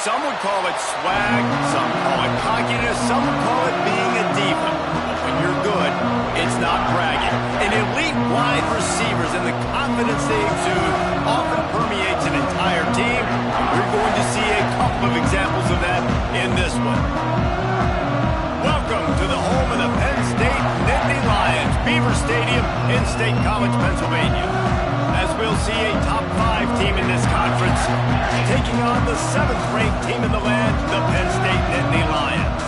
Some would call it swag, some call it cockiness, some would call it being a diva. But when you're good, it's not bragging. And elite wide receivers and the confidence they exude often permeates an entire team. And we're going to see a couple of examples of that in this one. Welcome to the home of the Penn State Nittany Lions, Beaver Stadium in State College, Pennsylvania. As we'll see a top 5 team in this conference taking on the 7th-ranked team in the land, the Penn State Nittany Lions.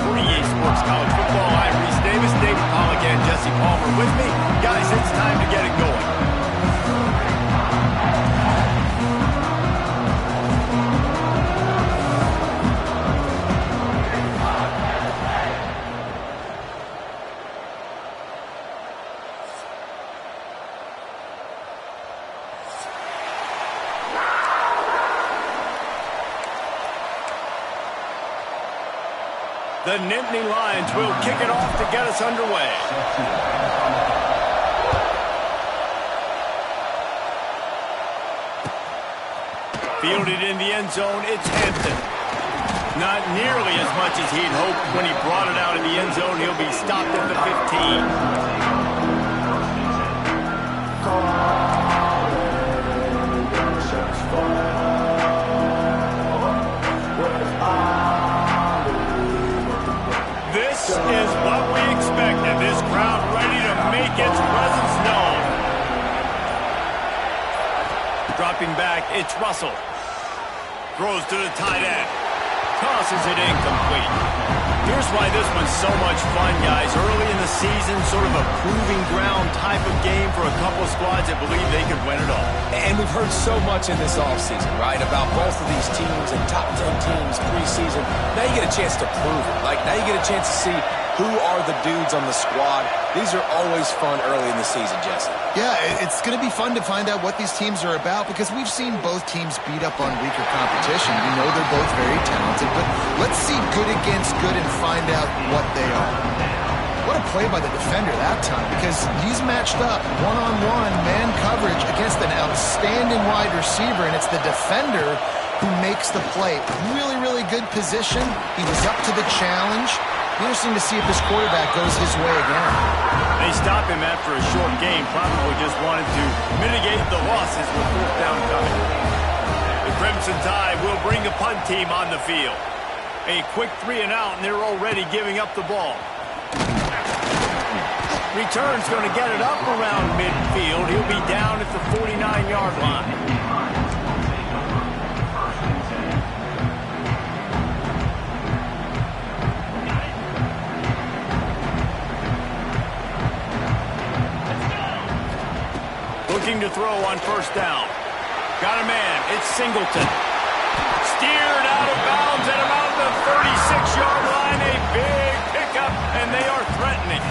For EA Sports College Football, I'm Reese Davis, David Pollack, and Jesse Palmer with me. Guys, it's time to get it going. The Nittany Lions will kick it off to get us underway. Fielded in the end zone, it's Hampton. Not nearly as much as he'd hoped when he brought it out of the end zone. He'll be stopped at the 15. This is what we expected. This crowd ready to make its presence known. Dropping back, it's Russell. Throws to the tight end. Tosses it incomplete. Here's why this one's so much fun, guys. Early in the season, sort of a proving ground type of game for a couple of squads that believe they could win it all. And we've heard so much in this offseason, right, about both of these teams and top 10 teams preseason. Now you get a chance to prove it. Like, now you get a chance to see who are the dudes on the squad. These are always fun early in the season, Jesse. Yeah, it's going to be fun to find out what these teams are about because we've seen both teams beat up on weaker competition. We know they're both very talented, but let's see good against good and find out what they are. What a play by the defender that time because he's matched up one-on-one man coverage against an outstanding wide receiver, and it's the defender who makes the play. Really, really good position. He was up to the challenge. Interesting to see if this quarterback goes his way again. They stop him after a short game. Probably just wanted to mitigate the losses with 4th down coming. The Crimson Tide will bring the punt team on the field. A quick 3 and out, and they're already giving up the ball. Return's going to get it up around midfield. He'll be down at the 49-yard line. Looking to throw on 1st down. Got a man. It's Singleton. Steered out of bounds at about the 36-yard line. A big pickup, and they are threatening.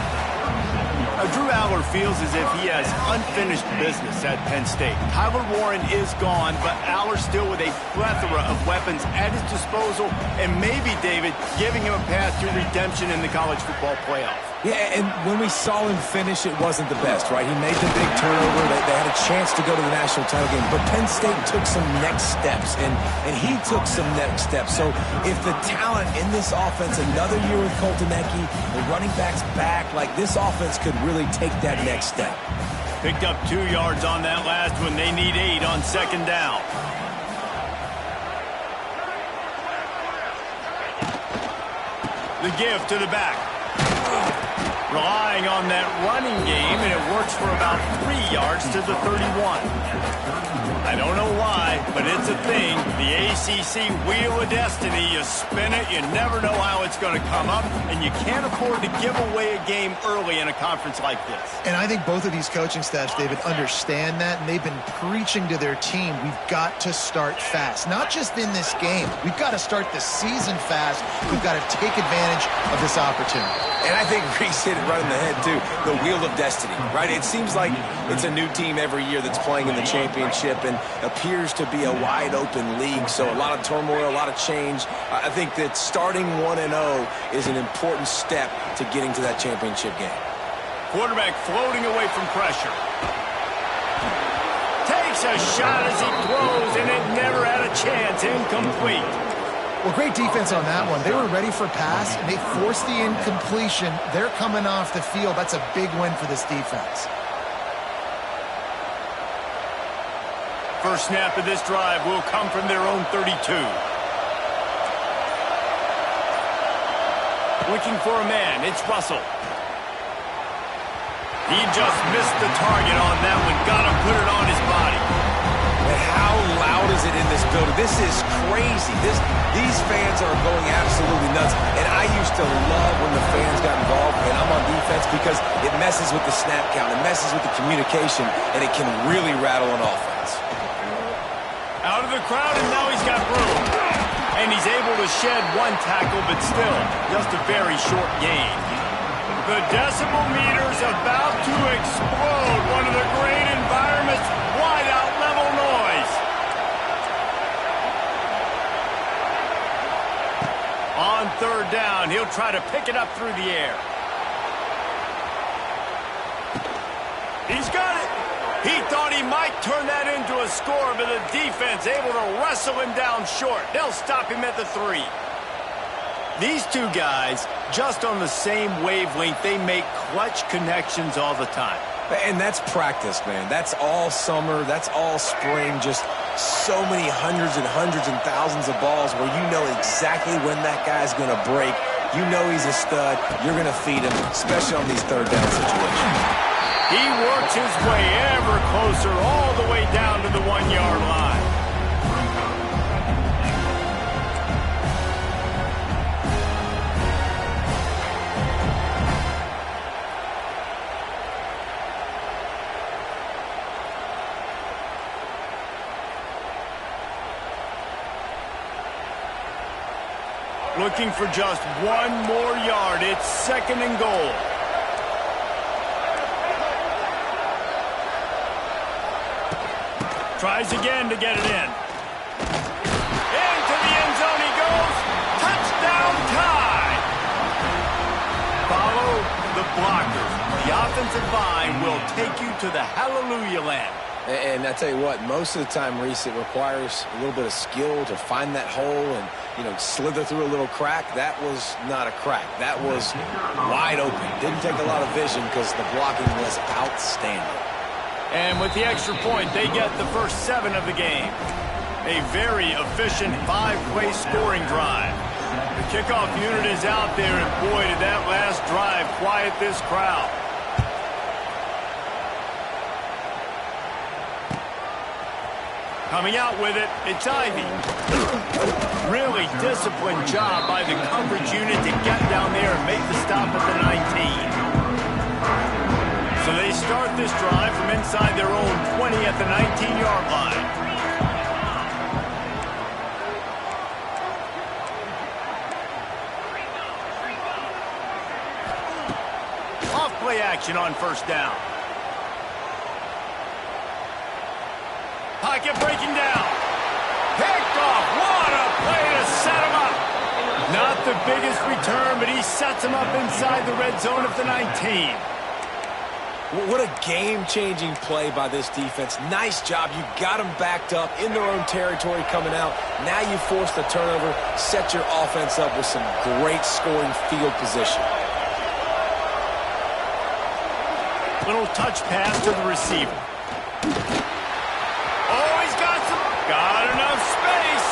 Drew Aller feels as if he has unfinished business at Penn State. Tyler Warren is gone, but Aller still with a plethora of weapons at his disposal, and maybe, David, giving him a path to redemption in the college football playoff. Yeah, and when we saw him finish, it wasn't the best, right? He made the big turnover. They had a chance to go to the national title game, but Penn State took some next steps, and he took some next steps. So if the talent in this offense, another year with Colton Ecke, the running backs back, like this offense could really take that next step. Picked up 2 yards on that last one. They need 8 on 2nd down. The give to the back. Relying on that running game, and it works for about 3 yards to the 31. I don't know why, but it's a thing. The ACC Wheel of Destiny, you spin it, you never know how it's going to come up, and you can't afford to give away a game early in a conference like this. And I think both of these coaching staffs, David, understand that, and they've been preaching to their team, we've got to start fast. Not just in this game. We've got to start the season fast. We've got to take advantage of this opportunity. And I think Reese hit it right in the head, too. The Wheel of Destiny, right? It seems like it's a new team every year that's playing in the championship and appears to be a wide-open league. So a lot of turmoil, a lot of change. I think that starting 1-0 is an important step to getting to that championship game. Quarterback floating away from pressure. Takes takes a shot as he throws, and it never had a chance. Incomplete. Well, great defense on that one. They were ready for pass, and they forced the incompletion. They're coming off the field. That's a big win for this defense. First snap of this drive will come from their own 32. Looking for a man, it's Russell. He just missed the target on that one. Gotta put it on his body. And how loud is it in this building? This is crazy. These fans are going absolutely nuts. And I used to love when the fans got involved, and I'm on defense, because it messes with the snap count. It messes with the communication, and it can really rattle an offense. Out of the crowd, and now he's got room. And he's able to shed one tackle, but still, just a very short gain. The decibel meter's about to explode. One of the great environments, wide-out level noise. On third down, he'll try to pick it up through the air. He's got it. He thought he might turn that into a score, but the defense able to wrestle him down short. They'll stop him at the 3. These two guys, just on the same wavelength, they make clutch connections all the time. And that's practice, man. That's all summer. That's all spring. Just so many hundreds and thousands of balls where you know exactly when that guy's going to break. You know he's a stud. You're going to feed him, especially on these third down situations. He works his way ever closer all the way down to the 1-yard line. Looking for just one more yard. It's 2nd and goal. Tries again to get it in. Into the end zone he goes. Touchdown tie. Follow the blockers. The offensive line will take you to the hallelujah land. And I tell you what, most of the time, Reese, it requires a little bit of skill to find that hole and, slither through a little crack. That was not a crack. That was wide open. Didn't take a lot of vision because the blocking was outstanding. And with the extra point, they get the first 7 of the game. A very efficient 5-play scoring drive. The kickoff unit is out there, and boy, did that last drive quiet this crowd. Coming out with it, it's Ivy. Really disciplined job by the coverage unit to get down there and make the stop at the 19. So they start this drive from inside their own 20 at the 19-yard line. Off-play action on first down. Pocket breaking down. Picked off. What a play to set him up. Not the biggest return, but he sets him up inside the red zone of the 19. What a game-changing play by this defense. Nice job. You got them backed up in their own territory coming out. Now you force the turnover, set your offense up with some great scoring field position. Little touch pass to the receiver. Oh, he's got enough space.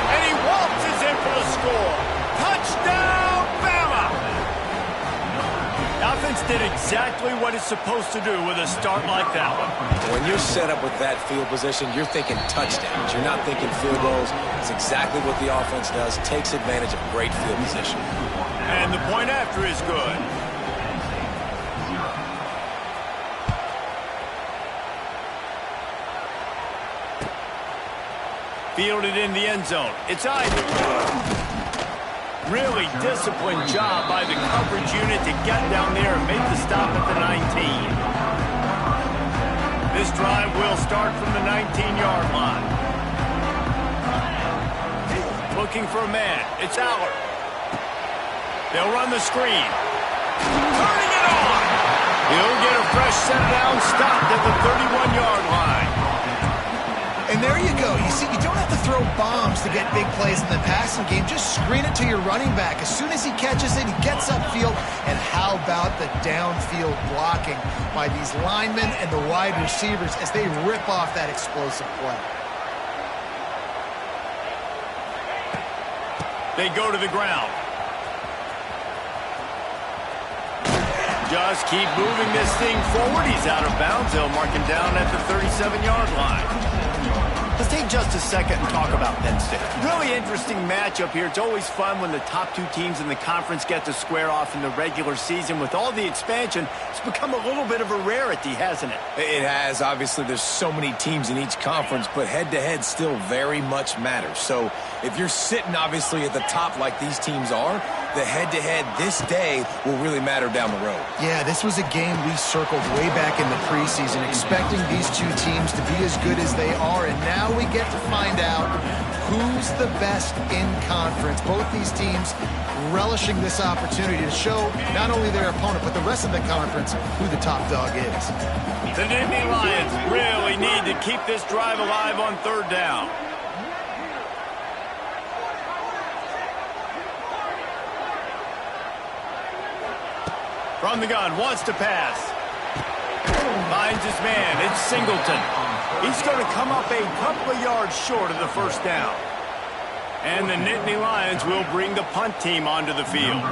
And he waltzes in for the score. Touchdown, Bama! Offense did exactly what it's supposed to do with a start like that one. When you're set up with that field position, you're thinking touchdowns. You're not thinking field goals. It's exactly what the offense does. Takes advantage of great field position. And the point after is good. Fielded in the end zone. It's Ivy. Really disciplined job by the coverage unit to get down there and make the stop at the 19. This drive will start from the 19-yard line. Looking for a man. It's Aller. They'll run the screen. Turning it on. He'll get a fresh set down, stopped at the 31-yard line. And there you go. You see, you don't have to throw bombs to get big plays in the passing game. Just screen it to your running back. As soon as he catches it, he gets upfield. And how about the downfield blocking by these linemen and the wide receivers as they rip off that explosive play. They go to the ground. Just keep moving this thing forward. He's out of bounds. They'll mark him down at the 37-yard line. Let's take just a second and talk about Penn State. Really interesting matchup here. It's always fun when the top two teams in the conference get to square off in the regular season. With all the expansion, it's become a little bit of a rarity, hasn't it? It has. Obviously, there's so many teams in each conference, but head-to-head still very much matters. So if you're sitting, obviously, at the top like these teams are, the head-to-head this day will really matter down the road. Yeah, this was a game we circled way back in the preseason, expecting these two teams to be as good as they are, and now we get to find out who's the best in conference. Both these teams relishing this opportunity to show not only their opponent, but the rest of the conference who the top dog is. The Nittany Lions really need to keep this drive alive on third down. From the gun, wants to pass. Finds his man, it's Singleton. He's going to come up a couple of yards short of the first down. And the Nittany Lions will bring the punt team onto the field.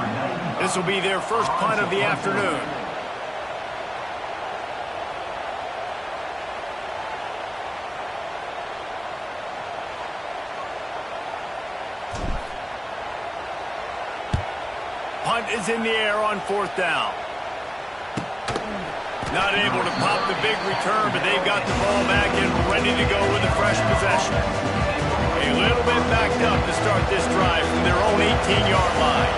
This will be their first punt of the afternoon. Punt is in the air on fourth down. Not able to pop the big return, but they've got the ball back and ready to go with a fresh possession. A little bit backed up to start this drive from their own 18-yard line.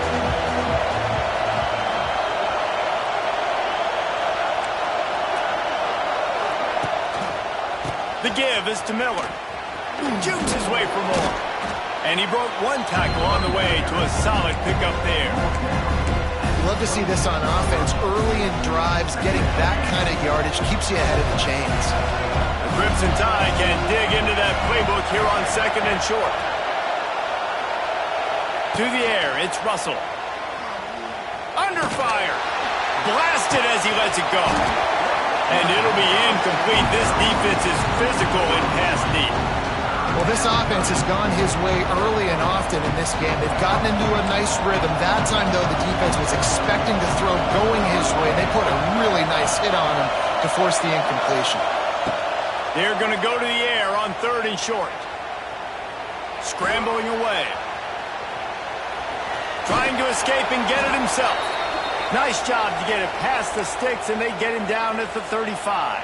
The give is to Miller. Jukes his way for more. And he broke one tackle on the way to a solid pickup there. Love to see this on offense. Early in drives, getting that kind of yardage keeps you ahead of the chains. The Crimson Tide can dig into that playbook here on second and short. To the air, it's Russell. Under fire. Blasted as he lets it go. And it'll be incomplete. This defense is physical and pass deep. Well, this offense has gone his way early and often in this game. They've gotten into a nice rhythm. That time, though, the defense was expecting to throw going his way. They put a really nice hit on him to force the incompletion. They're going to go to the air on third and short. Scrambling away. Trying to escape and get it himself. Nice job to get it past the sticks, and they get him down at the 35.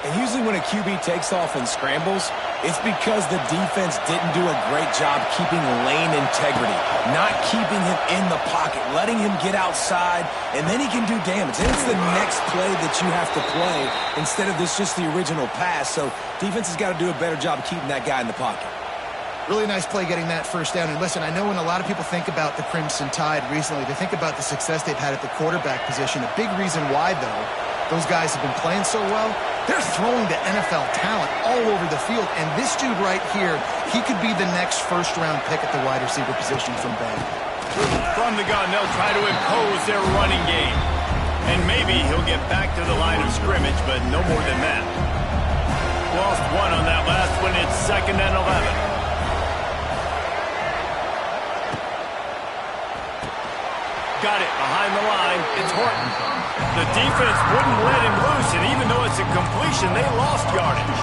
And usually when a QB takes off and scrambles, it's because the defense didn't do a great job keeping lane integrity, not keeping him in the pocket, letting him get outside, and then he can do damage. And it's the next play that you have to play instead of this just the original pass. So defense has got to do a better job of keeping that guy in the pocket. Really nice play getting that first down. And listen, I know when a lot of people think about the Crimson Tide recently, they think about the success they've had at the quarterback position. A big reason why, though, those guys have been playing so well, they're throwing to NFL talent all over the field. And this dude right here, he could be the next first-round pick at the wide receiver position from Penn. From the gun, they'll try to impose their running game. And maybe he'll get back to the line of scrimmage, but no more than that. Lost one on that last one. It's 2nd and 11. Got it behind the line. It's Horton. The defense wouldn't let him loose, and even though it's a completion, they lost yardage.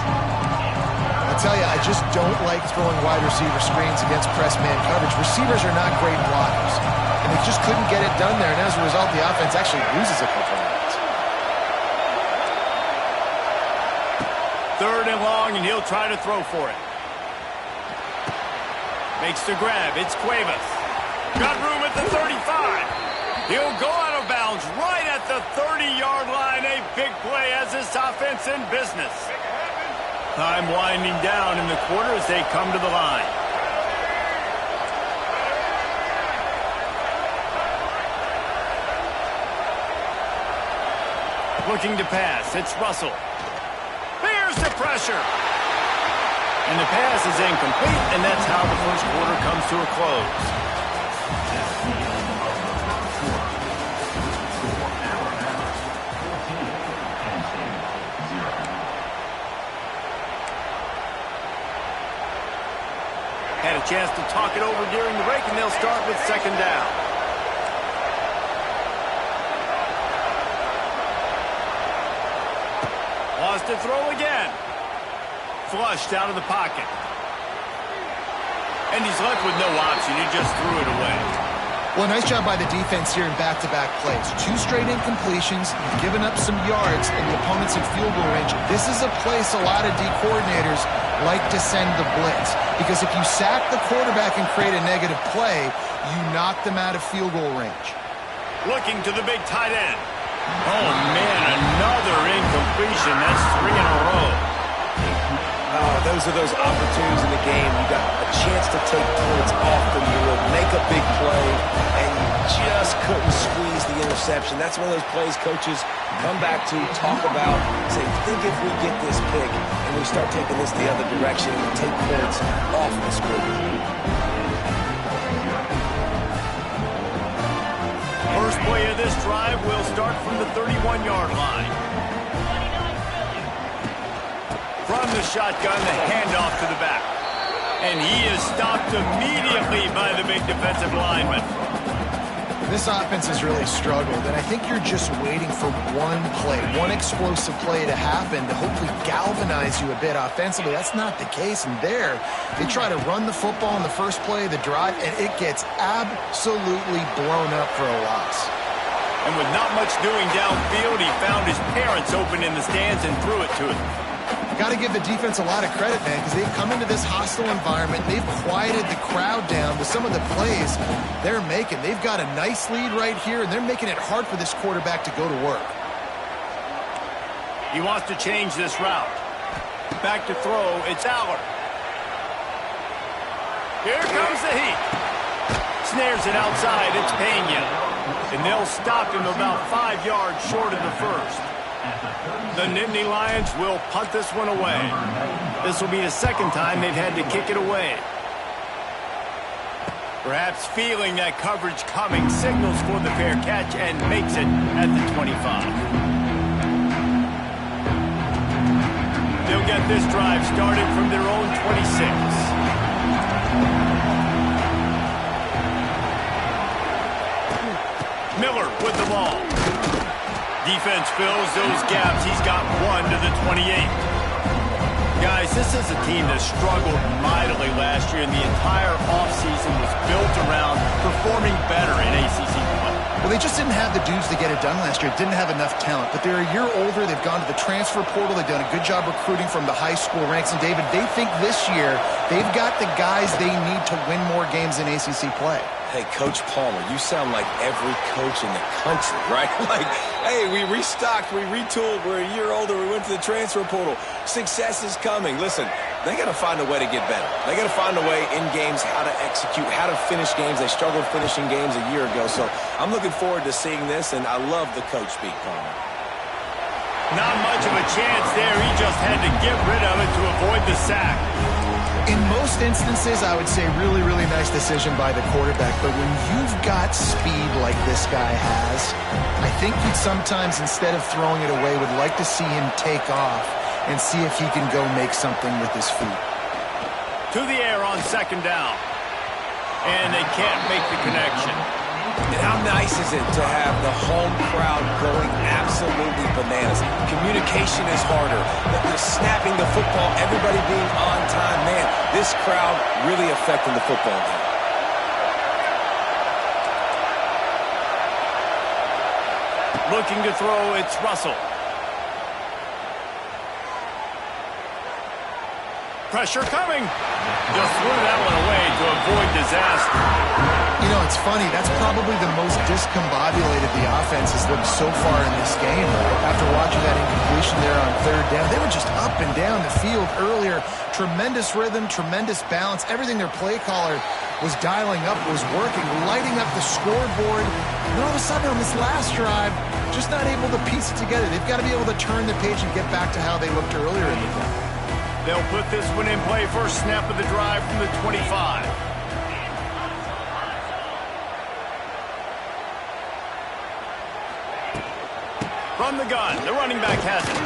I tell you, I just don't like throwing wide receiver screens against press man coverage. Receivers are not great blockers, and they just couldn't get it done there, and as a result, the offense actually loses a couple of yards. 3rd and long, and he'll try to throw for it. Makes the grab. It's Cuevas. Got room at the 35. He'll go out of bounds right at the 30-yard line. A big play as this offense in business. Time winding down in the quarter as they come to the line. Looking to pass. It's Russell. There's the pressure. And the pass is incomplete, and that's how the first quarter comes to a close. Had a chance to talk it over during the break, and they'll start with second down. Wants to throw again. Flushed out of the pocket. And he's left with no option. He just threw it away. Well, nice job by the defense here in back-to-back plays. 2 straight incompletions. You've given up some yards, and the opponent's in field goal range. This is a place a lot of D coordinators like to send the blitz. Because if you sack the quarterback and create a negative play, you knock them out of field goal range. Looking to the big tight end. Oh, man, another incompletion. That's 3 in a row. Oh, those are those opportunities in the game. You got a chance to take points off the board, make a big play, and you just couldn't squeeze the interception. That's one of those plays coaches come back to, talk about, say, think if we get this pick and we start taking this the other direction and take points off the scoreboard. First play of this drive will start from the 31-yard line. From the shotgun, the handoff to the back. And he is stopped immediately by the big defensive lineman. This offense has really struggled, and I think you're just waiting for one play, one explosive play to happen to hopefully galvanize you a bit offensively. That's not the case, and there, they try to run the football in the first play of the drive, and it gets absolutely blown up for a loss. And with not much doing downfield, he found his parents open in the stands and threw it to him. Got to give the defense a lot of credit, man, because they've come into this hostile environment. They've quieted the crowd down with some of the plays they're making. They've got a nice lead right here, and they're making it hard for this quarterback to go to work. He wants to change this route. Back to throw, it's Aller. Here comes the heat. Snares it outside, it's Pena. And they'll stop him about 5 yards short of the first. The Nittany Lions will punt this one away. This will be the second time they've had to kick it away. Perhaps feeling that coverage coming, signals for the fair catch and makes it at the 25. They'll get this drive started from their own 26. Miller with the ball. Defense fills those gaps. He's got 1 to the 28. Guys, this is a team that struggled mightily last year, and the entire offseason was built around performing better in ACC play. Well, they just didn't have the dudes to get it done last year. Didn't have enough talent. But they're a year older. They've gone to the transfer portal. They've done a good job recruiting from the high school ranks. And, David, they think this year they've got the guys they need to win more games in ACC play. Hey, Coach Palmer, you sound like every coach in the country, right? Like, hey, we restocked, we retooled, we're a year older, we went to the transfer portal. Success is coming. Listen, they got to find a way to get better. They got to find a way in games how to execute, how to finish games. They struggled finishing games a year ago. So I'm looking forward to seeing this, and I love the coach speak, Palmer. Not much of a chance there. He just had to get rid of it to avoid the sack. In most instances, I would say really, really nice decision by the quarterback. But when you've got speed like this guy has, I think you'd sometimes, instead of throwing it away, would like to see him take off and see if he can go make something with his feet. To the air on second down. And they can't make the connection. And how nice is it to have the home crowd going absolutely bananas? Communication is harder. The snapping the football, everybody being on time. Man, this crowd really affecting the football game. Looking to throw, it's Russell. Pressure coming. Just threw that one away to avoid disaster. You know, it's funny. That's probably the most discombobulated the offense has looked so far in this game. Right? After watching that incompletion there on third down, they were just up and down the field earlier. Tremendous rhythm, tremendous balance. Everything their play caller was dialing up was working, lighting up the scoreboard. And all of a sudden on this last drive, just not able to piece it together. They've got to be able to turn the page and get back to how they looked earlier in the game. They'll put this one in play first snap of the drive from the 25. From the gun, the running back has it.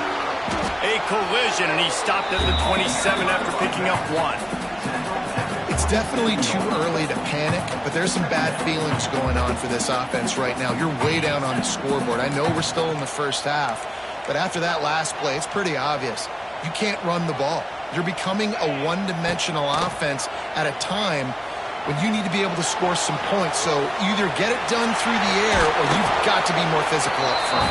A collision, and he stopped at the 27 after picking up 1. It's definitely too early to panic, but there's some bad feelings going on for this offense right now. You're way down on the scoreboard. I know we're still in the first half, but after that last play, it's pretty obvious. You can't run the ball. You're becoming a one-dimensional offense at a time when you need to be able to score some points. So either get it done through the air or you've got to be more physical up front.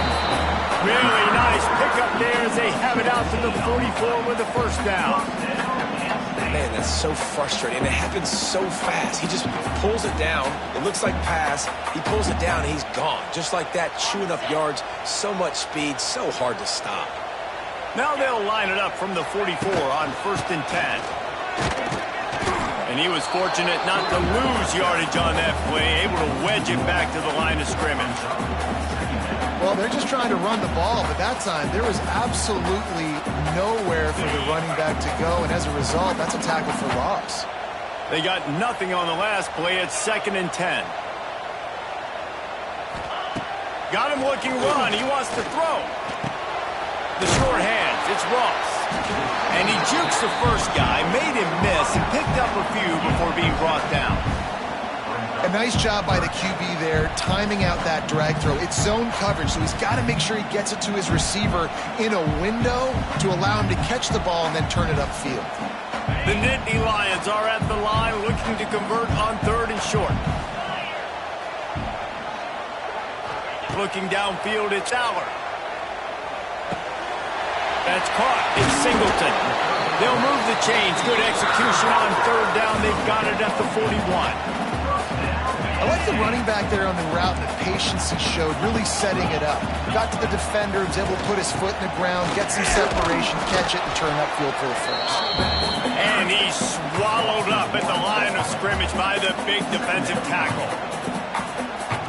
Really nice pickup there as they have it out to the 44 with the first down. Man, that's so frustrating. And it happens so fast. He just pulls it down. It looks like pass. He pulls it down, and he's gone. Just like that, chewing up yards. So much speed, so hard to stop. Now they'll line it up from the 44 on 1st and 10. And he was fortunate not to lose yardage on that play, able to wedge it back to the line of scrimmage. Well, they're just trying to run the ball, but that time there was absolutely nowhere for the running back to go, and as a result, that's a tackle for loss. They got nothing on the last play at 2nd and 10. Got him looking run. He wants to throw. The short hands. It's Ross. And he jukes the first guy, made him miss, and picked up a few before being brought down. A nice job by the QB there, timing out that drag throw. It's zone coverage, so he's got to make sure he gets it to his receiver in a window to allow him to catch the ball and then turn it upfield. The Nittany Lions are at the line looking to convert on 3rd and short. Looking downfield, it's Aller. That's caught. It's Singleton. They'll move the chains. Good execution on 3rd down. They've got it at the 41. I like the running back there on the route and the patience he showed, really setting it up. Got to the defender, was able to put his foot in the ground, get some separation, catch it, and turn upfield for the first. And he's swallowed up at the line of scrimmage by the big defensive tackle.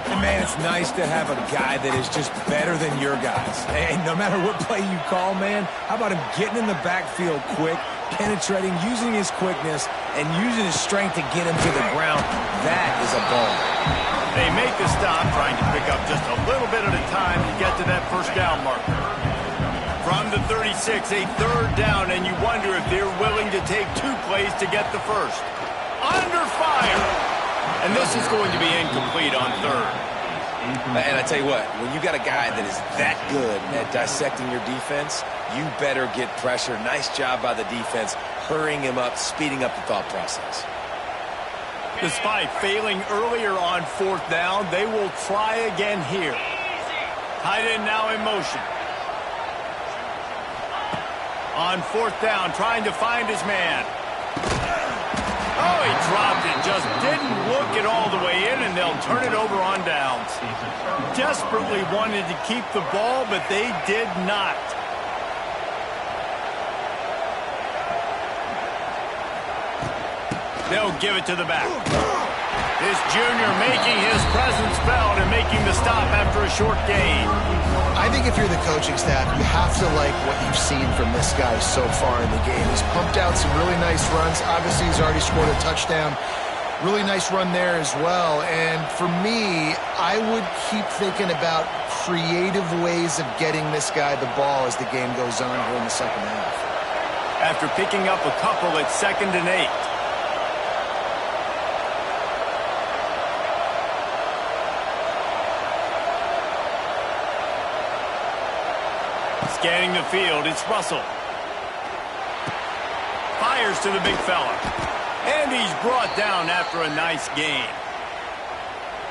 And, man, it's nice to have a guy that is just better than your guys. And no matter what play you call, man, how about him getting in the backfield quick, penetrating, using his quickness, and using his strength to get him to the ground? That is a ball. They make the stop, trying to pick up just a little bit at a time to get to that first down marker. From the 36, a 3rd down, and you wonder if they're willing to take 2 plays to get the first. Under fire! And this is going to be incomplete on 3rd. And I tell you what, when you got a guy that is that good at dissecting your defense, you better get pressure. Nice job by the defense, hurrying him up, speeding up the thought process. Despite failing earlier on 4th down, they will try again here. Tight end now in motion. On 4th down, trying to find his man. Oh, he dropped it. Just didn't look it all the way in, and they'll turn it over on downs. Desperately wanted to keep the ball, but they did not. They'll give it to the back. This junior making his presence felt and making the stop after a short gain. I think if you're the coaching staff, you have to like what you've seen from this guy so far in the game. He's pumped out some really nice runs. Obviously, he's already scored a touchdown. Really nice run there as well. And for me, I would keep thinking about creative ways of getting this guy the ball as the game goes on here in the second half. After picking up a couple at 2nd and 8. Scanning the field, it's Russell. Fires to the big fella. And he's brought down after a nice gain.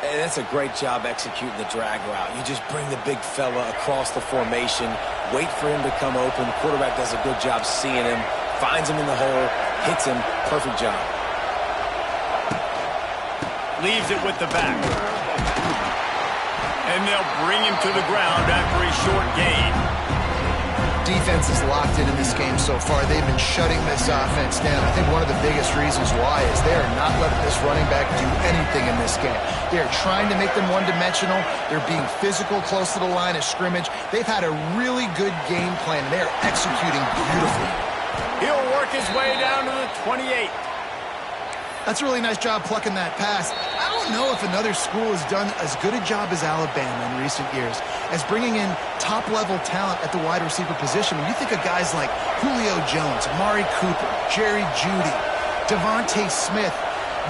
And that's a great job executing the drag route. You just bring the big fella across the formation, wait for him to come open. Quarterback does a good job seeing him, finds him in the hole, hits him. Perfect job. Leaves it with the back. And they'll bring him to the ground after a short gain. Defense is locked in this game so far. They've been shutting this offense down. I think one of the biggest reasons why is they are not letting this running back do anything in this game. They are trying to make them one-dimensional. They're being physical close to the line of scrimmage. They've had a really good game plan, and they are executing beautifully. He'll work work his way down to the 28. That's a really nice job plucking that pass. I don't know if another school has done as good a job as Alabama in recent years as bringing in top-level talent at the wide receiver position. When you think of guys like Julio Jones, Amari Cooper, Jerry Jeudy, Devontae Smith,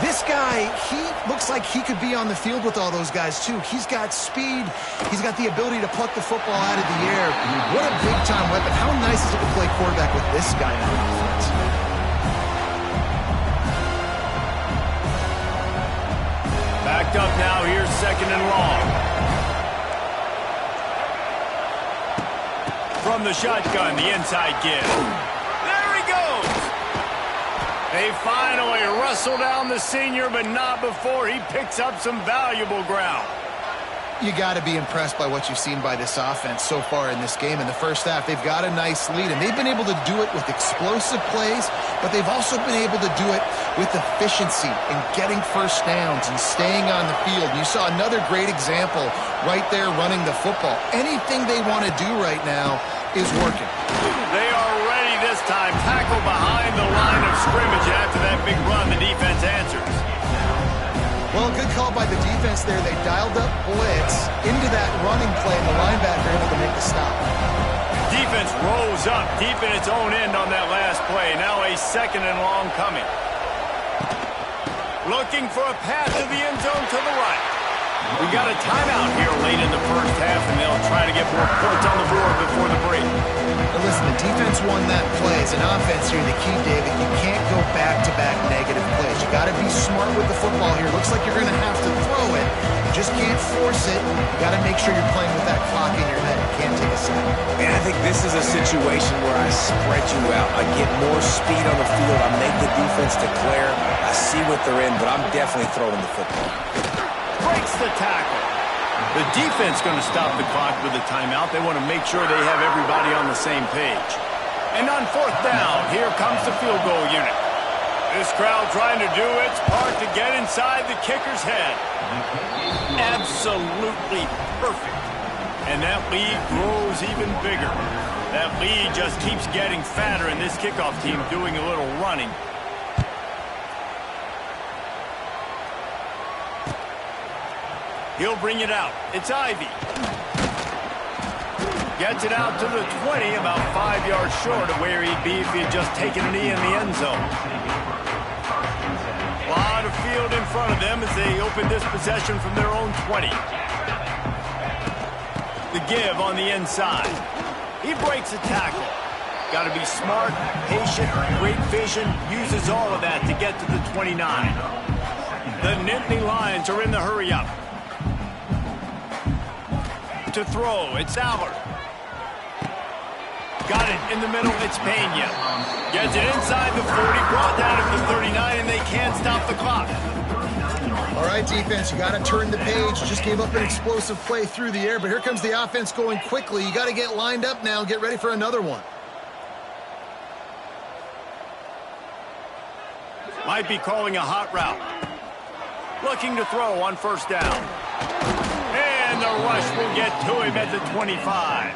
this guy, he looks like he could be on the field with all those guys, too. He's got speed. He's got the ability to pluck the football out of the air. What a big-time weapon. How nice is it to play quarterback with this guy on offense? Backed up now. Here's 2nd and long. From the shotgun, the inside give. There he goes. They finally wrestle down the senior, but not before he picks up some valuable ground. You got to be impressed by what you've seen by this offense so far in this game. In the first half, they've got a nice lead, and they've been able to do it with explosive plays, but they've also been able to do it with efficiency and getting first downs and staying on the field. You saw another great example right there running the football. Anything they want to do right now is working. They are ready this time. Tackle behind the line of scrimmage. After that big run, the defense answers. Well, good call by the defense there. They dialed up blitz into that running play, and the linebacker able to make the stop. Defense rolls up deep in its own end on that last play. Now a 2nd and long coming. Looking for a pass to the end zone to the right. We got a timeout here late in the first half, and they'll try to get more points on the board before the break. But listen, the defense won that play. As an offense here, the key, David, you can't go back-to-back negative plays. You got to be smart with the football here. Looks like you're going to have to throw it. You just can't force it. You got to make sure you're playing with that clock in your head. You can't take a sack. And I think this is a situation where I spread you out. I get more speed on the field. I make the defense declare. I see what they're in, but I'm definitely throwing the football. Breaks the tackle. The defense going to stop the clock with a timeout. They want to make sure they have everybody on the same page. And on 4th down, here comes the field goal unit. This crowd trying to do its part to get inside the kicker's head. Absolutely perfect. And that lead grows even bigger. That lead just keeps getting fatter, and this kickoff team doing a little running. He'll bring it out. It's Ivy. Gets it out to the 20, about 5 yards short of where he'd be if he had just taken a knee in the end zone. A lot of field in front of them as they open this possession from their own 20. The give on the inside. He breaks a tackle. Got to be smart, patient, great vision. Uses all of that to get to the 29. The Nittany Lions are in the hurry-up. To throw, it's Allard. Got it in the middle, it's Pena. Gets it inside the 40, brought down at the 39, and they can't stop the clock. All right, defense, you got to turn the page. Just gave up an explosive play through the air, but here comes the offense going quickly. You got to get lined up now, get ready for another one. Might be calling a hot route. Looking to throw on 1st down. And the rush will get to him at the 25.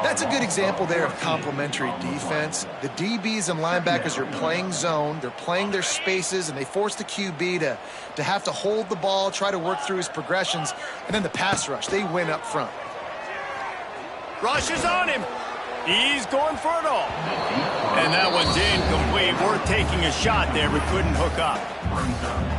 That's a good example there of complementary defense. The DBs and linebackers are playing zone. They're playing their spaces, and they force the QB to have to hold the ball, try to work through his progressions. And then the pass rush, they win up front. Rush is on him. He's going for it all. And that one's incomplete. We're taking a shot there, but couldn't hook up.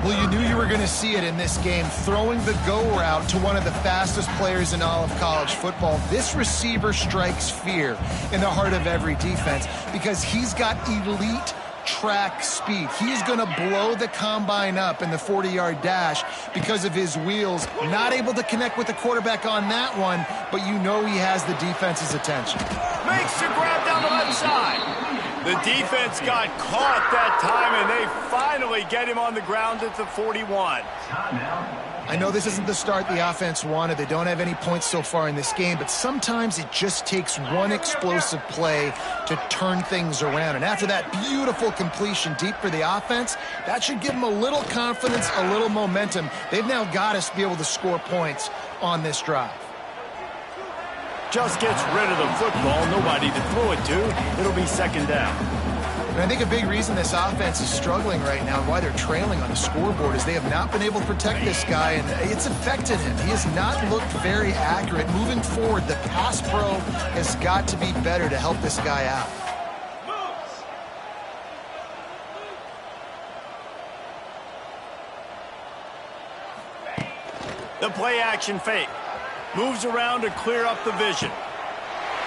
Well, you knew you were going to see it in this game, throwing the go route to one of the fastest players in all of college football. This receiver strikes fear in the heart of every defense because he's got elite track speed. He's going to blow the combine up in the 40-yard dash because of his wheels. Not able to connect with the quarterback on that one, but you know he has the defense's attention. Makes the grab down the left side. The defense got caught that time, and they finally get him on the ground at the 41. I know this isn't the start the offense wanted. They don't have any points so far in this game, but sometimes it just takes one explosive play to turn things around. And after that beautiful completion deep for the offense, that should give them a little confidence, a little momentum. They've now got us to be able to score points on this drive. Just gets rid of the football, nobody to throw it to. It'll be 2nd down. And I think a big reason this offense is struggling right now and why they're trailing on the scoreboard is they have not been able to protect this guy, and it's affected him. He has not looked very accurate. Moving forward, the pass pro has got to be better to help this guy out. The play action fake. Moves around to clear up the vision.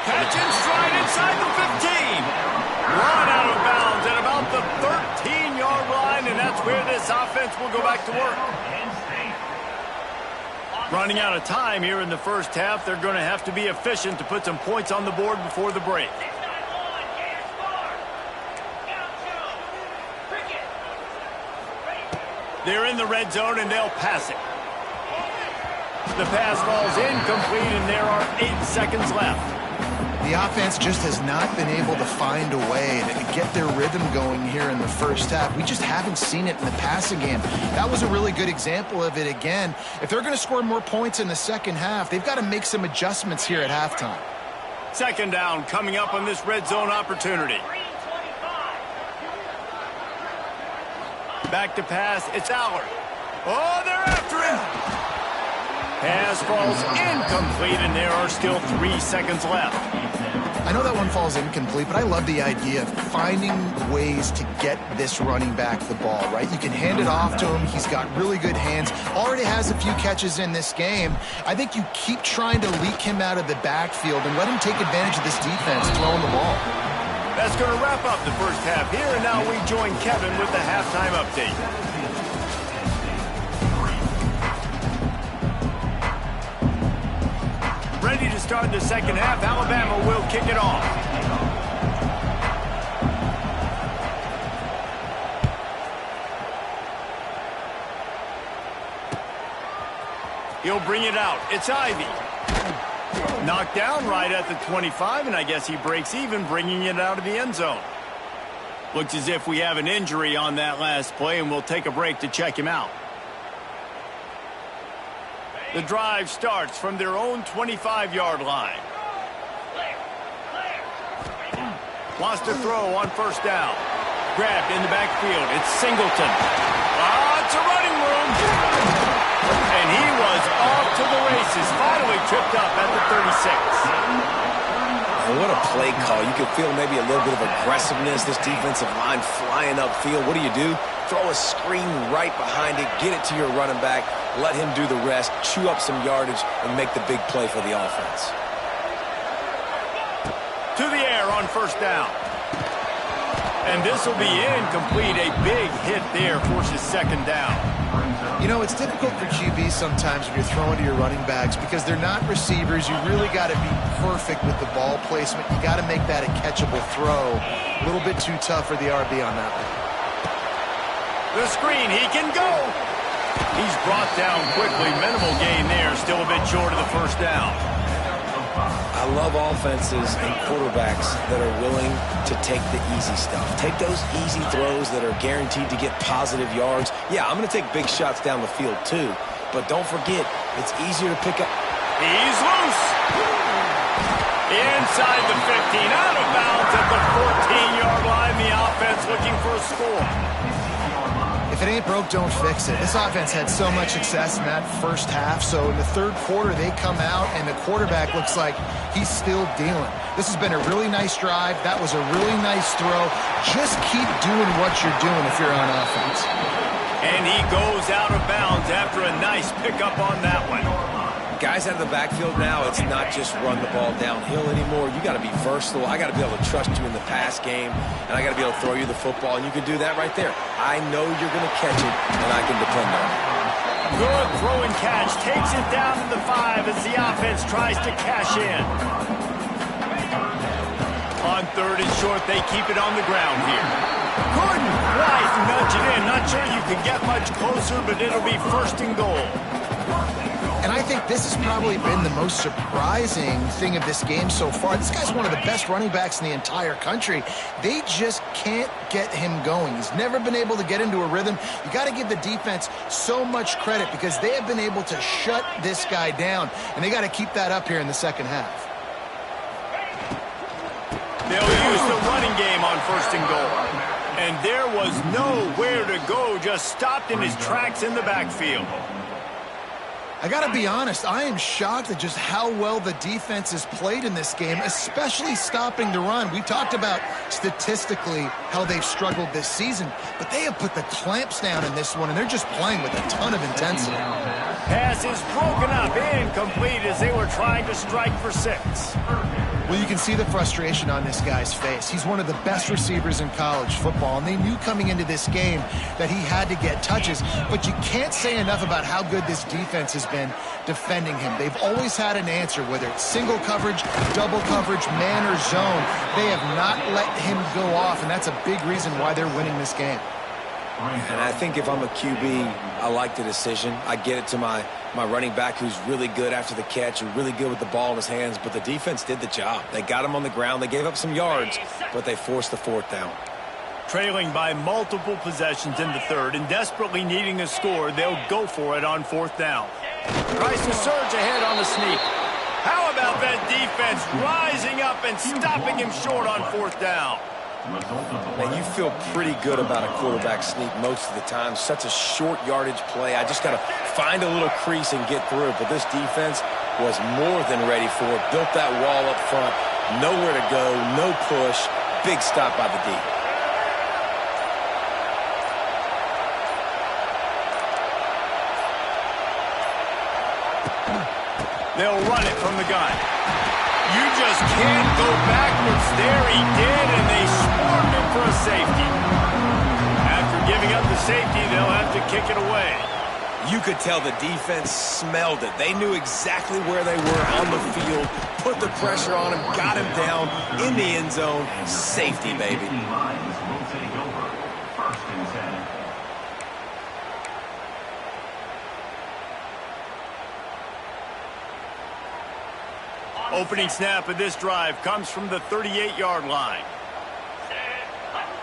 Catch and stride inside the 15. Run out of bounds at about the 13-yard line, and that's where this offense will go back to work. Running out of time here in the first half. They're going to have to be efficient to put some points on the board before the break. They're in the red zone, and they'll pass it. The pass falls incomplete, and there are 8 seconds left. The offense just has not been able to find a way to get their rhythm going here in the first half. We just haven't seen it in the passing game. That was a really good example of it again. If they're going to score more points in the second half, they've got to make some adjustments here at halftime. Second down coming up on this red zone opportunity. Back to pass, it's Allard. Oh, they're after him! Pass falls incomplete, and there are still 3 seconds left. I know that one falls incomplete, but I love the idea of finding ways to get this running back the ball, right? You can hand it off to him. He's got really good hands. Already has a few catches in this game. I think you keep trying to leak him out of the backfield and let him take advantage of this defense throwing the ball. That's going to wrap up the first half here, and now we join Kevin with the halftime update. Ready to start the second half. Alabama will kick it off. He'll bring it out. It's Ivy. Knocked down right at the 25, and I guess he breaks even, bringing it out of the end zone. Looks as if we have an injury on that last play, and we'll take a break to check him out. The drive starts from their own 25-yard line. Wants to throw on first down. Grabbed in the backfield. It's Singleton. It's a running room. And he was off to the races. Finally tripped up at the 36. Oh, what a play call. You can feel maybe a little bit of aggressiveness. This defensive line flying upfield. What do? Throw a screen right behind it. Get it to your running back. Let him do the rest. Chew up some yardage and make the big play for the offense. To the air on first down. And this will be incomplete. A big hit there forces second down. You know, it's difficult for QBs sometimes when you're throwing to your running backs because they're not receivers. You really got to be perfect with the ball placement. You got to make that a catchable throw. A little bit too tough for the RB on that one. The screen, he can go. He's brought down quickly. Minimal gain there. Still a bit short of the first down. I love offenses and quarterbacks that are willing to take the easy stuff. Take those easy throws that are guaranteed to get positive yards. Yeah, I'm going to take big shots down the field too, but don't forget, it's easier to pick up. He's loose. Inside the 15, out of bounds at the 14-yard line. The offense looking for a score. If it ain't broke, don't fix it. This offense had so much success in that first half, so in the third quarter, they come out, and the quarterback looks like he's still dealing. This has been a really nice drive. That was a really nice throw. Just keep doing what you're doing if you're on offense. And he goes out of bounds after a nice pickup on that one. Guys out of the backfield now, it's not just run the ball downhill anymore. You got to be versatile. I got to be able to trust you in the pass game, and I got to be able to throw you the football, and you can do that right there. I know you're going to catch it, and I can depend on it. Good throw and catch. Takes it down to the 5 as the offense tries to cash in. On third and short, they keep it on the ground here. Couldn't quite nudge it in. Not sure you can get much closer, but it'll be first and goal. And I think this has probably been the most surprising thing of this game so far. This guy's one of the best running backs in the entire country. They just can't get him going. He's never been able to get into a rhythm. You got to give the defense so much credit because they have been able to shut this guy down, and they got to keep that up here in the second half. They'll use the running game on first and goal. And there was nowhere to go, just stopped in his tracks in the backfield. I got to be honest, I am shocked at just how well the defense has played in this game, especially stopping the run. We talked about statistically how they've struggled this season, but they have put the clamps down in this one, and they're just playing with a ton of intensity. Pass is broken up, incomplete as they were trying to strike for 6. Well, you can see the frustration on this guy's face. He's one of the best receivers in college football, and they knew coming into this game that he had to get touches, but you can't say enough about how good this defense has been defending him. They've always had an answer, whether it's single coverage, double coverage, man or zone. They have not let him go off, and that's a big reason why they're winning this game. And I think if I'm a QB, I like the decision. I get it to my running back who's really good after the catch and really good with the ball in his hands, but the defense did the job. They got him on the ground. They gave up some yards, but they forced the 4th down. Trailing by multiple possessions in the 3rd and desperately needing a score, they'll go for it on 4th down. Tries to surge ahead on the sneak. How about that defense rising up and stopping him short on 4th down? Man, you feel pretty good about a quarterback sneak most of the time. Such a short yardage play. I just got to find a little crease and get through it. But this defense was more than ready for it. Built that wall up front. Nowhere to go. No push. Big stop by the D. They'll run it from the gun. You just can't go backwards there. He did, and they swarmed him for a safety. After giving up the safety, they'll have to kick it away. You could tell the defense smelled it. They knew exactly where they were on the field, put the pressure on him, got him down in the end zone. Safety, baby. Opening snap of this drive comes from the 38-yard line.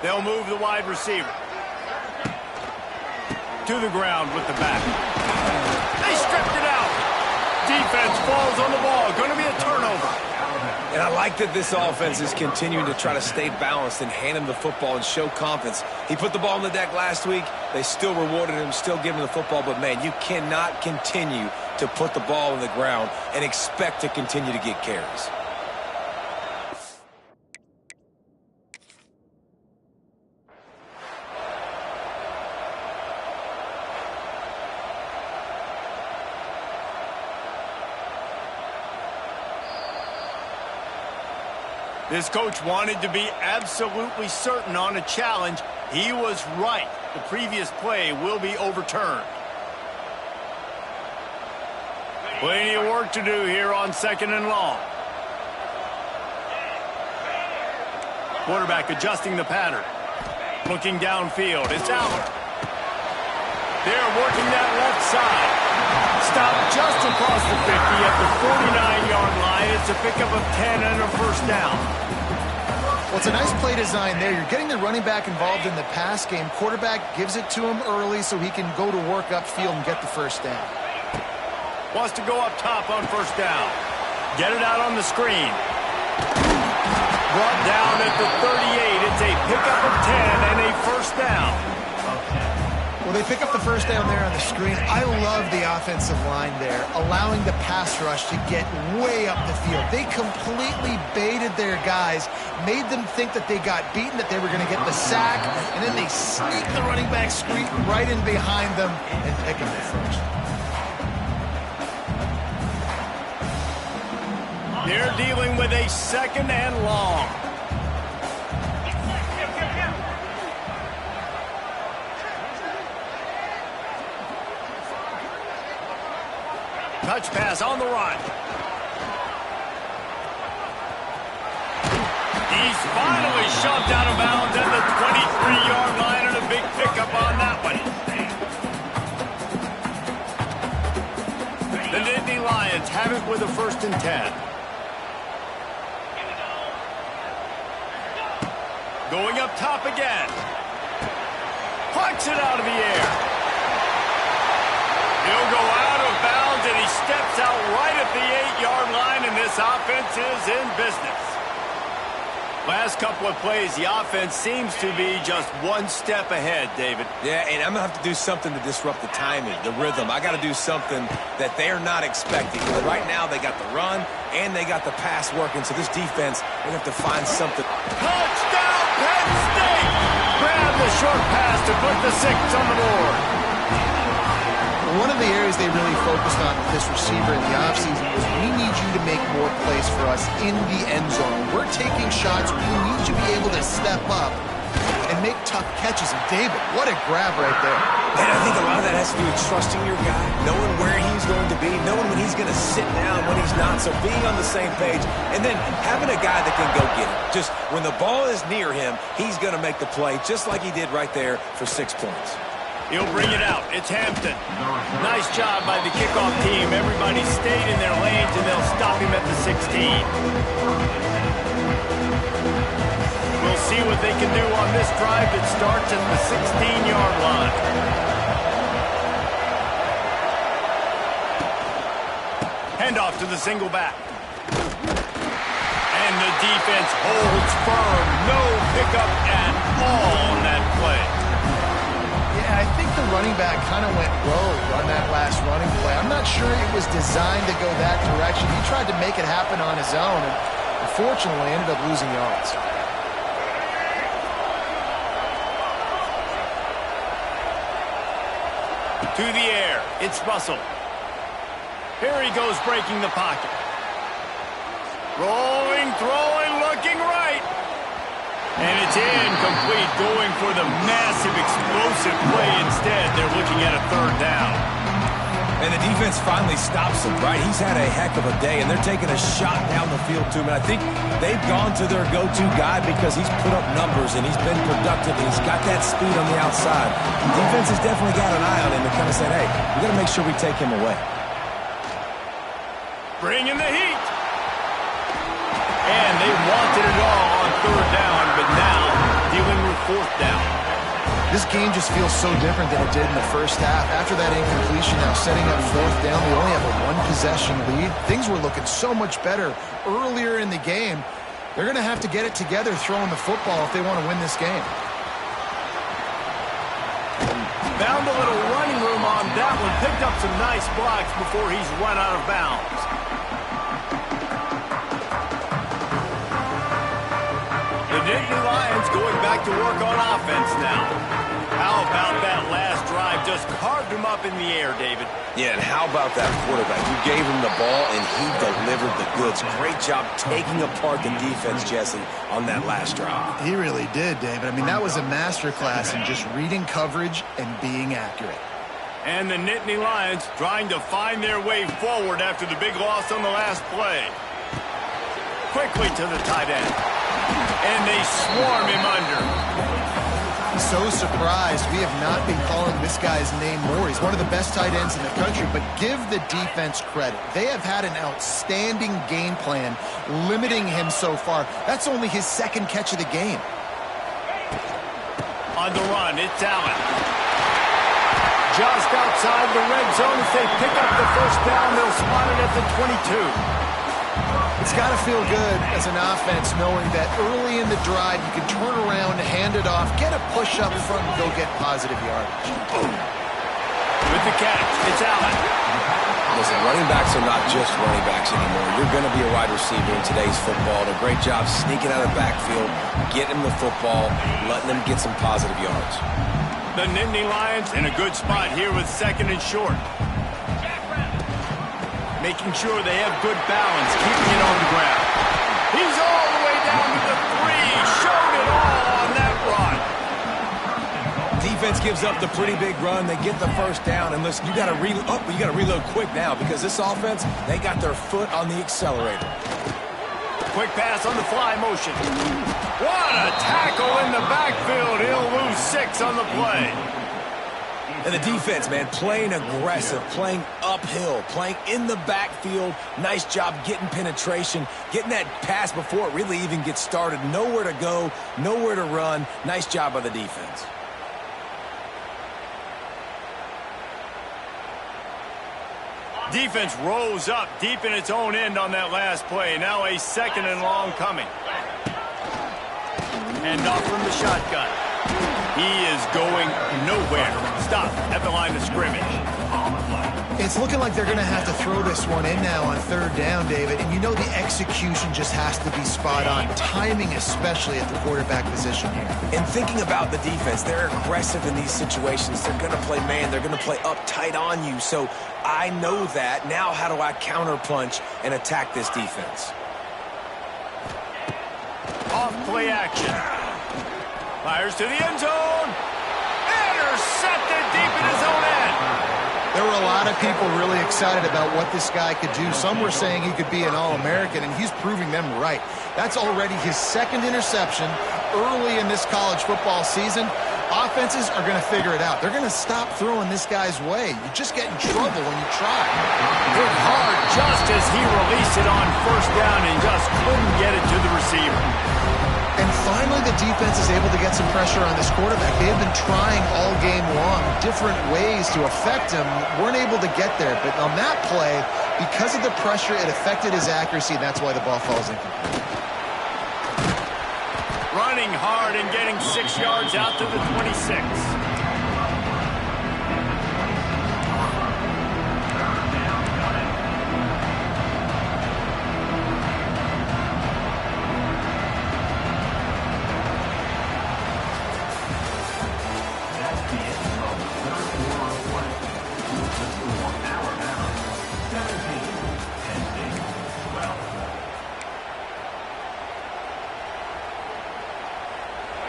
They'll move the wide receiver to the ground with the back. They stripped it out. Defense falls on the ball. Going to be a turnover. And I like that this offense is continuing to try to stay balanced and hand him the football and show confidence. He put the ball on the deck last week. They still rewarded him, still giving him the football. But, man, you cannot continue to put the ball on the ground and expect to continue to get carries. This coach wanted to be absolutely certain on a challenge. He was right. The previous play will be overturned. Plenty of work to do here on 2nd and long. Quarterback adjusting the pattern. Looking downfield. It's Allen. They're working that left side. Stopped just across the 50 at the 49-yard line. It's a pickup of 10 and a first down. Well, it's a nice play design there. You're getting the running back involved in the pass game. Quarterback gives it to him early so he can go to work upfield and get the first down. Wants to go up top on first down. Get it out on the screen. Brought down at the 38. It's a pickup of 10 and a first down. Well, they pick up the first down there on the screen. I love the offensive line there, allowing the pass rush to get way up the field. They completely baited their guys, made them think that they got beaten, that they were going to get the sack, and then they sneak the running back screen right in behind them and pick up the first. They're dealing with a 2nd and long. Touch pass on the run. He's finally shoved out of bounds at the 23-yard line, and a big pickup on that one. The Nittany Lions have it with a 1st and 10. Going up top again. Plucks it out of the air. He'll go out of bounds, and he steps out right at the 8-yard line, and this offense is in business. Last couple of plays, the offense seems to be just one step ahead, David. Yeah, and I'm going to have to do something to disrupt the timing, the rhythm. I got to do something that they're not expecting. Right now, they got the run and they got the pass working, so this defense, they have to find something. Touchdown, Penn State! Grab the short pass to put the 6 on the board. One of the areas they really focused on with this receiver in the offseason was we need you to make more plays for us in the end zone. We're taking shots. We need you to be able to step up and make tough catches. And David, what a grab right there. And I think a lot of that has to do with trusting your guy, knowing where he's going to be, knowing when he's going to sit down, when he's not. So being on the same page, and then having a guy that can go get it. Just when the ball is near him, he's going to make the play, just like he did right there for 6 points. He'll bring it out. It's Hampton. Nice job by the kickoff team. Everybody stayed in their lanes, and they'll stop him at the 16. We'll see what they can do on this drive that starts at the 16-yard line. Handoff to the single back. And the defense holds firm. No pickup at all on that play. Yeah, I think the running back kind of went rogue on that last running play. I'm not sure it was designed to go that direction. He tried to make it happen on his own, and unfortunately ended up losing yards. To the air. It's Russell. Here he goes breaking the pocket. Rolling, throwing, looking right. And it's incomplete, going for the massive, explosive play instead. They're looking at a 3rd down. And the defense finally stops him, right? He's had a heck of a day, and they're taking a shot down the field to him. And I think they've gone to their go-to guy because he's put up numbers, and he's been productive, and he's got that speed on the outside. The defense has definitely got an eye on him and kind of said, hey, we got to make sure we take him away. Bringing the heat. And they wanted it all on 3rd down, but now dealing with 4th down. This game just feels so different than it did in the first half. After that incompletion, now setting up 4th down, they only have a 1-possession lead. Things were looking so much better earlier in the game. They're going to have to get it together throwing the football if they want to win this game. Found a little running room on that one. Picked up some nice blocks before he's run out of bounds. The Nittany Lions going back to work on offense now. How about that last drive? Just carved him up in the air, David. Yeah, and how about that quarterback? You gave him the ball, and he delivered the goods. Great job taking apart the defense, Jesse, on that last drive. He really did, David. I mean, that was a masterclass in just reading coverage and being accurate. And the Nittany Lions trying to find their way forward after the big loss on the last play. Quickly to the tight end. And they swarm him under. So surprised we have not been calling this guy's name more. He's one of the best tight ends in the country, but give the defense credit. They have had an outstanding game plan limiting him so far. That's only his 2nd catch of the game. On the run, it's Allen. Just outside the red zone. If they pick up the 1st down, they'll spot it at the 22. It's got to feel good as an offense knowing that early in the drive you can turn around, hand it off, get a push up front, and go get positive yardage. With the catch, it's Allen. Listen, running backs are not just running backs anymore. You're going to be a wide receiver in today's football. A great job sneaking out of the backfield, getting him the football, letting him get some positive yards. The Nittany Lions in a good spot here with 2nd and short. Making sure they have good balance, keeping it on the ground. He's all the way down to the 3. Showed it all on that run. Defense gives up the pretty big run. They get the 1st down, and listen, you got to reload quick now because this offense, they got their foot on the accelerator. Quick pass on the fly motion. What a tackle in the backfield. He'll lose 6 on the play. And the defense, man, playing aggressive, playing uphill, playing in the backfield. Nice job getting penetration, getting that pass before it really even gets started. Nowhere to go, nowhere to run. Nice job by the defense. Defense rose up deep in its own end on that last play. Now a 2nd and long coming. Hand off from the shotgun. He is going nowhere. Stop at the line of scrimmage. It's looking like they're going to have to throw this one in now on third down, David. And you know the execution just has to be spot on. Timing especially at the quarterback position here. And thinking about the defense, they're aggressive in these situations. They're going to play man. They're going to play uptight on you. So I know that. Now how do I counterpunch and attack this defense? Off play action. Fires to the end zone. Intercepted deep in his own end. There were a lot of people really excited about what this guy could do. Some were saying he could be an All-American, and he's proving them right. That's already his second interception early in this college football season. Offenses are going to figure it out. They're going to stop throwing this guy's way. You just get in trouble when you try. Hit hard just as he released it on first down and just couldn't get it to the receiver. And finally, the defense is able to get some pressure on this quarterback. They have been trying all game long different ways to affect him. Weren't able to get there. But on that play, because of the pressure, it affected his accuracy, and that's why the ball falls incomplete. Running hard and getting 6 yards out to the 26.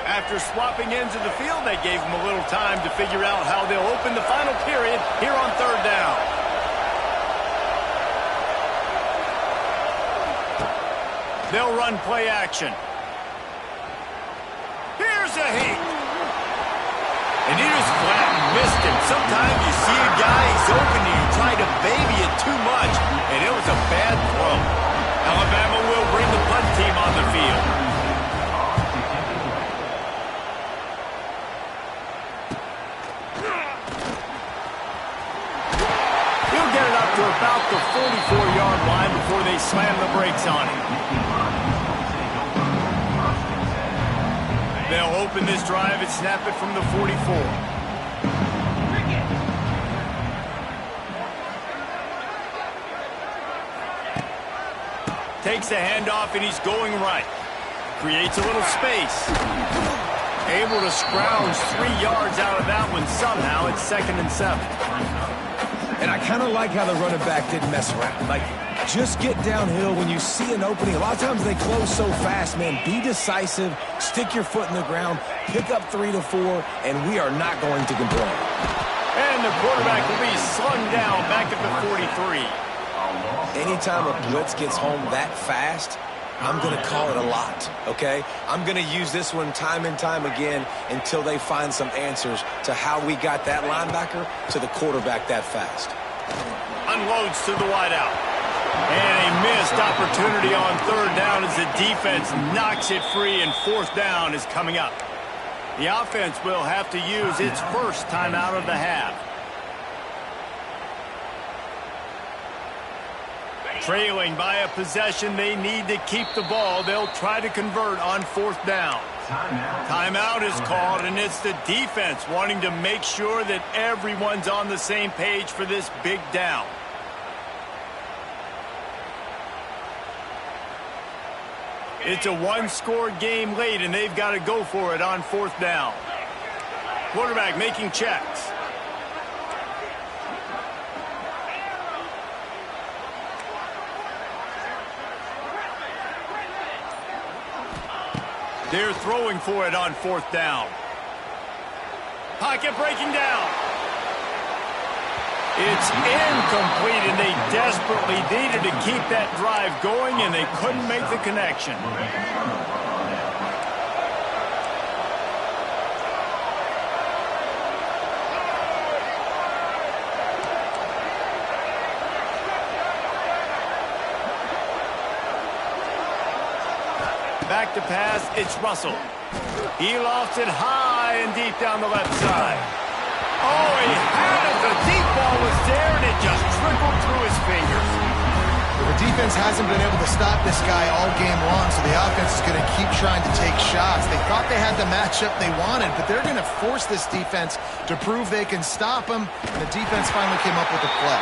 After swapping ends of the field, they gave him a little time to figure out how they'll open the final period here on third down. They'll run play action. Here's a heat. And he just flat missed him. Sometimes you see a guy, he's open and you try to baby it too much, and it was a bad throw. Alabama will bring the punt team on the field. About the 44-yard line before they slam the brakes on him. They'll open this drive and snap it from the 44. Takes the handoff and he's going right. Creates a little space. Able to scrounge 3 yards out of that one somehow. It's 2nd and 7. And I kind of like how the running back didn't mess around. Like, just get downhill when you see an opening. A lot of times they close so fast, man. Be decisive, stick your foot in the ground, pick up 3 to 4, and we are not going to complain. And the quarterback will be slung down back at the 43. Anytime a blitz gets home that fast, I'm going to call it a lot, okay? I'm going to use this one time and time again until they find some answers to how we got that linebacker to the quarterback that fast. Unloads to the wideout. And a missed opportunity on third down as the defense knocks it free, and fourth down is coming up. The offense will have to use its first timeout of the half. Trailing by a possession, they need to keep the ball. They'll try to convert on fourth down. Timeout is called, and it's the defense wanting to make sure that everyone's on the same page for this big down. It's a one-score game late, and they've got to go for it on fourth down. Quarterback making checks. They're throwing for it on fourth down. Pocket breaking down. It's incomplete, and they desperately needed to keep that drive going, and they couldn't make the connection. Back to pass, it's Russell. He lofts it high and deep down the left side. Oh, he had it. The deep ball was there, and it just trickled through his fingers. The defense defense hasn't been able to stop this guy all game long, so the offense is going to keep trying to take shots. They thought they had the matchup they wanted, but they're going to force this defense to prove they can stop him, and the defense finally came up with a play.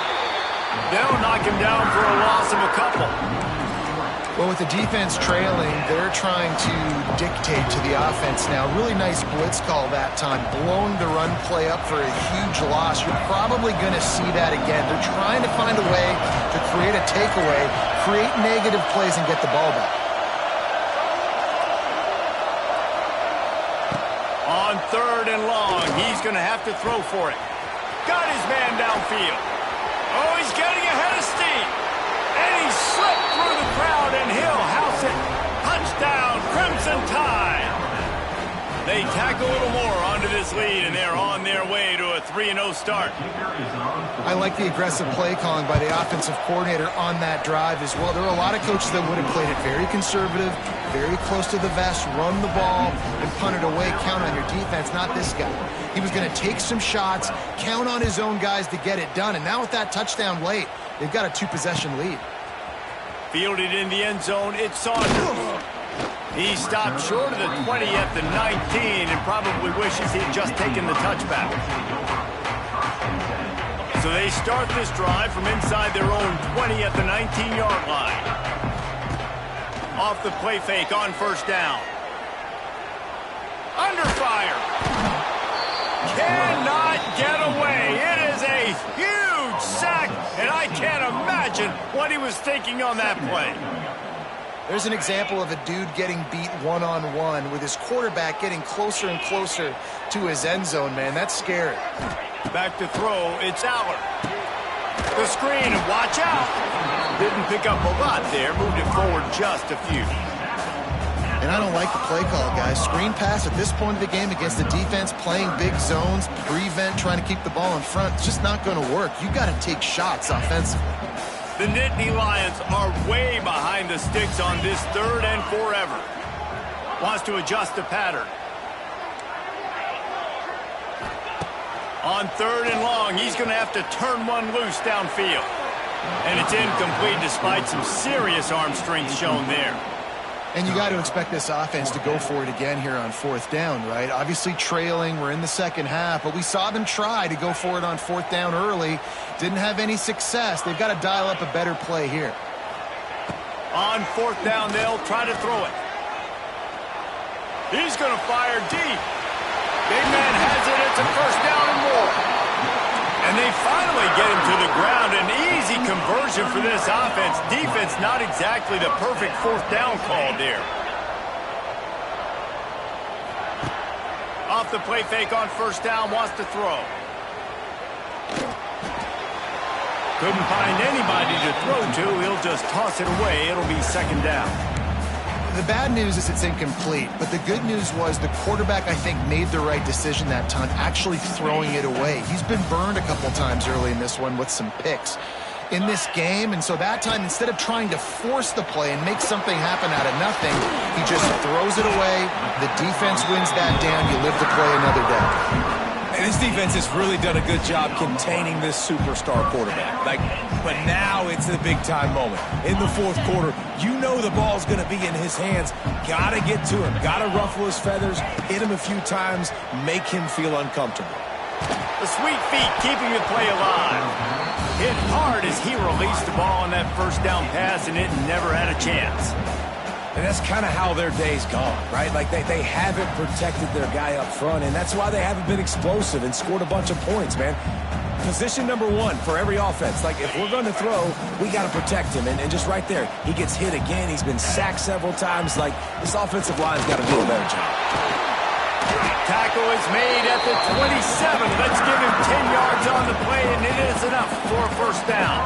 They'll knock him down for a loss of a couple. Well, with the defense trailing, they're trying to dictate to the offense now. Really nice blitz call that time, blowing the run play up for a huge loss. You're probably going to see that again. They're trying to find a way to create a takeaway, create negative plays, and get the ball back. On 3rd and long, he's going to have to throw for it. Got his man downfield. Oh, he's getting ahead of steam. And he slipped through the crowd, and he'll house it. Touchdown, Crimson Tide. They tack a little more onto this lead, and they're on their way to a 3-0 start. I like the aggressive play calling by the offensive coordinator on that drive as well. There are a lot of coaches that would have played it very conservative, very close to the vest, run the ball, and punt it away, count on your defense. Not this guy. He was going to take some shots, count on his own guys to get it done, and now with that touchdown late, they've got a 2-possession lead. Fielded in the end zone, it's Saunders. He stopped short of the 20 at the 19 and probably wishes he had just taken the touchback. So they start this drive from inside their own 20 at the 19-yard line. Off the play fake on 1st down. Under fire. Cannot get away. It is a huge sack, and I can't imagine what he was thinking on that play. There's an example of a dude getting beat one-on-one with his quarterback getting closer and closer to his end zone, man. That's scary. Back to throw, it's Aller. The screen, and watch out. Didn't pick up a lot there, moved it forward just a few. And I don't like the play call, guys. Screen pass at this point of the game against the defense, playing big zones, prevent, trying to keep the ball in front. It's just not going to work. You got to take shots offensively. The Nittany Lions are way behind the sticks on this 3rd and forever. Wants to adjust the pattern. On 3rd and long, he's going to have to turn one loose downfield. And it's incomplete despite some serious arm strength shown there. And you got to expect this offense to go for it again here on 4th down, right? Obviously trailing, we're in the second half, but we saw them try to go for it on 4th down early. Didn't have any success. They've got to dial up a better play here. On 4th down, they'll try to throw it. He's going to fire deep. Big man has it. It's a 1st down and more. And they finally get him to the ground. An easy conversion for this offense. Defense not exactly the perfect 4th down call there. Off the play fake on 1st down, wants to throw. Couldn't find anybody to throw to. He'll just toss it away. It'll be 2nd down. The bad news is it's incomplete, but the good news was the quarterback, I think, made the right decision that time, actually throwing it away. He's been burned a couple times early in this one with some picks in this game, and so that time, instead of trying to force the play and make something happen out of nothing, he just throws it away. The defense wins that down. You live to play another day. And this defense has really done a good job containing this superstar quarterback. But now it's a big-time moment. In the 4th quarter, you know the ball's going to be in his hands. Got to get to him. Got to ruffle his feathers, hit him a few times, make him feel uncomfortable. The sweet feet keeping the play alive. Hit hard as he released the ball on that 1st down pass, and it never had a chance. And that's kind of how their day's gone, right? Like they haven't protected their guy up front, and that's why they haven't been explosive and scored a bunch of points, man. Position number 1 for every offense. Like, if we're going to throw, we got to protect him. And just right there, he gets hit again. He's been sacked several times. Like, this offensive line's got to do a better job. Tackle is made at the 27. Let's give him 10 yards on the play, and it is enough for a 1st down.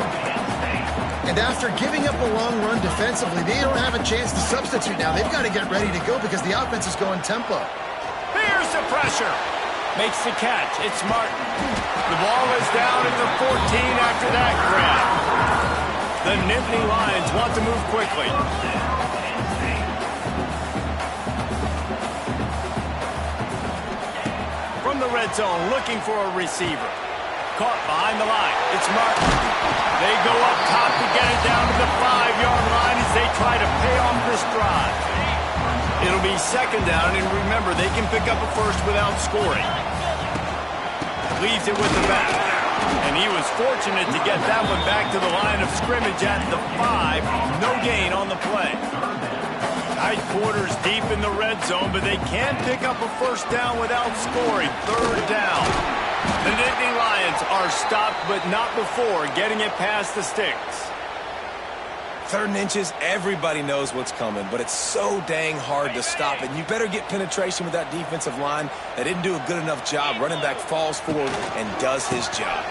And after giving up a long run defensively, they don't have a chance to substitute now. They've got to get ready to go because the offense is going tempo. Here's the pressure. Makes the catch. It's Martin. The ball is down at the 14 after that grab. The Nittany Lions want to move quickly. From the red zone, looking for a receiver. Caught behind the line. It's Martin. They go up top to get it down to the 5-yard be second down, and remember, they can pick up a first without scoring. Leaves it with the back. And he was fortunate to get that one back to the line of scrimmage at the 5. No gain on the play. Tight quarters deep in the red zone, but they can pick up a first down without scoring. Third down. The Nittany Lions are stopped, but not before getting it past the sticks. 3rd and inches, everybody knows what's coming, but it's so dang hard to stop it. You better get penetration with that defensive line. They didn't do a good enough job. Running back falls forward and does his job.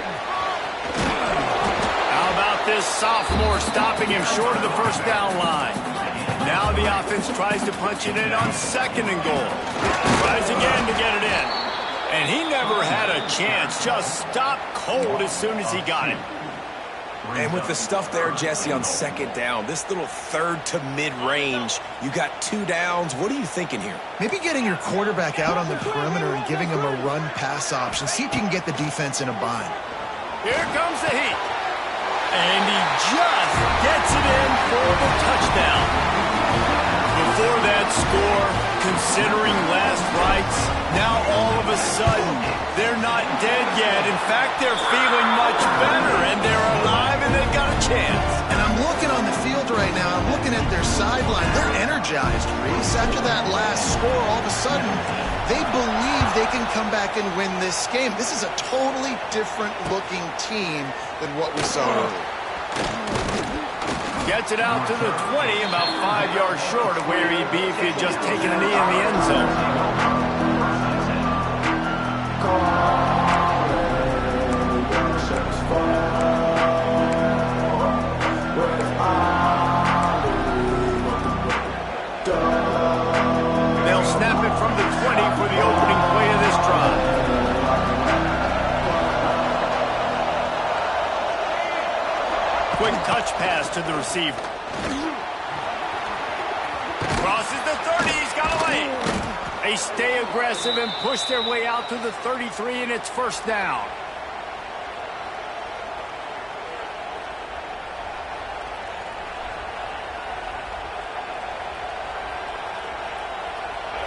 How about this sophomore stopping him short of the first down line? Now the offense tries to punch it in on 2nd and goal. Tries again to get it in. And he never had a chance. Just stopped cold as soon as he got it. And with the stuff there, Jesse, on 2nd down, this little 3rd to mid-range, you got 2 downs. What are you thinking here? Maybe getting your quarterback out on the perimeter and giving him a run-pass option. See if you can get the defense in a bind. Here comes the heat. And he just gets it in for the touchdown. Before that score, considering last rites, now all of a sudden, they're not dead yet. In fact, they're feeling much better, and they're alive, and they've got a chance. And I'm looking on the field right now. I'm looking at their sideline. They're energized, Reese. After that last score, all of a sudden, they believe they can come back and win this game. This is a totally different-looking team than what we saw earlier. Gets it out to the 20, about 5 yards short of where he'd be if he had just taken a knee in the end zone. They'll snap it from the 20 for the opening play of this drive. Quick touch pass to the receiver. Crosses the 30. He's got a lane. They stay aggressive and push their way out to the 33, and it's first down.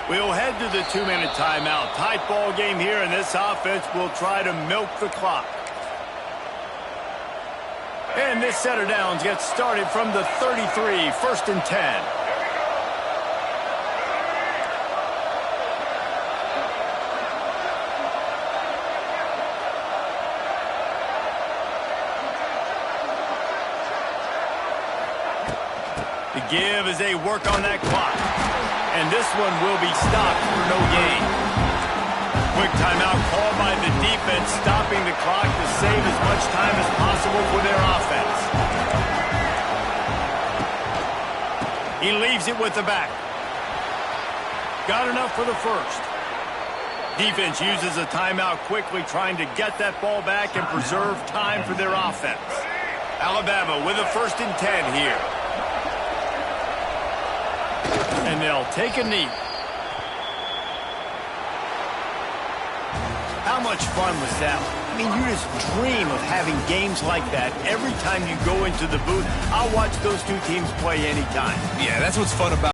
We'll head to the 2-minute timeout. Tight ball game here, and this offense will try to milk the clock. And this set of downs gets started from the 33, 1st and 10. The give as they work on that clock. And this one will be stopped for no gain. Quick timeout called by the defense, stopping the clock to save as much time as possible for their offense. He leaves it with the back. Got enough for the first. Defense uses a timeout quickly, trying to get that ball back and preserve time for their offense. Alabama with a 1st and 10 here. And they'll take a knee. How much fun was that? I mean, you just dream of having games like that every time you go into the booth. I'll watch those two teams play anytime. Yeah, that's what's fun about